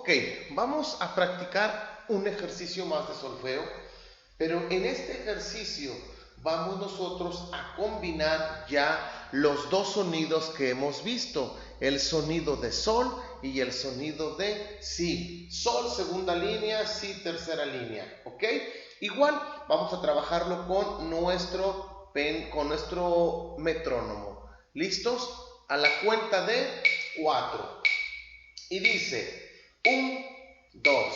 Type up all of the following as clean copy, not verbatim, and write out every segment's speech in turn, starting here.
Ok, vamos a practicar un ejercicio más de solfeo, pero en este ejercicio vamos nosotros a combinar ya los dos sonidos que hemos visto, el sonido de sol y el sonido de si. Sol, segunda línea, si, tercera línea, ¿ok? Igual vamos a trabajarlo con nuestro metrónomo. ¿Listos? A la cuenta de 4. Y dice 1, 2,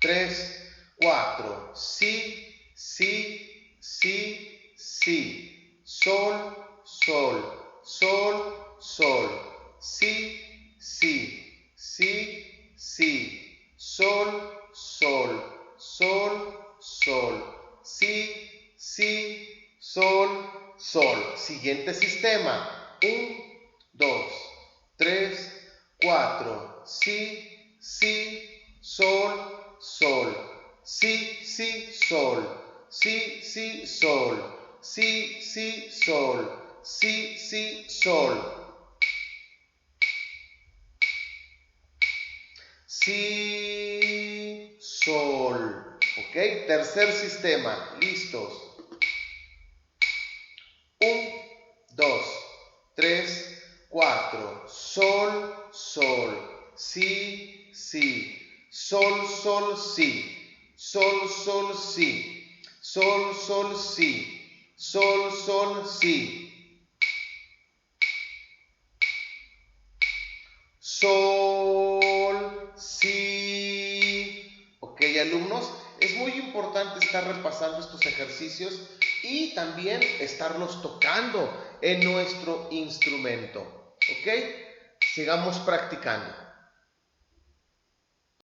3, 4. Si, si, si, si. Sol, sol, sol, sol. Si, si, si, si. Sol, sol, sol, sol. Si, si, sol, sol. Siguiente sistema. 1, 2, 3, 4. Si, si, sol, sol. Si, si, sol. Si, si, sol. Si, si, sol. Si, si, sol. Si, sol. ¿Ok? Tercer sistema. ¿Listos? 1, 2, 3, 4. Sol, sol. Si, si. Sol, sol, si. Sol, sol, si. Sol, sol, si. Sol, sol, si. Sol, si. Ok, alumnos, es muy importante estar repasando estos ejercicios y también estarlos tocando en nuestro instrumento. ¿Ok? Sigamos practicando.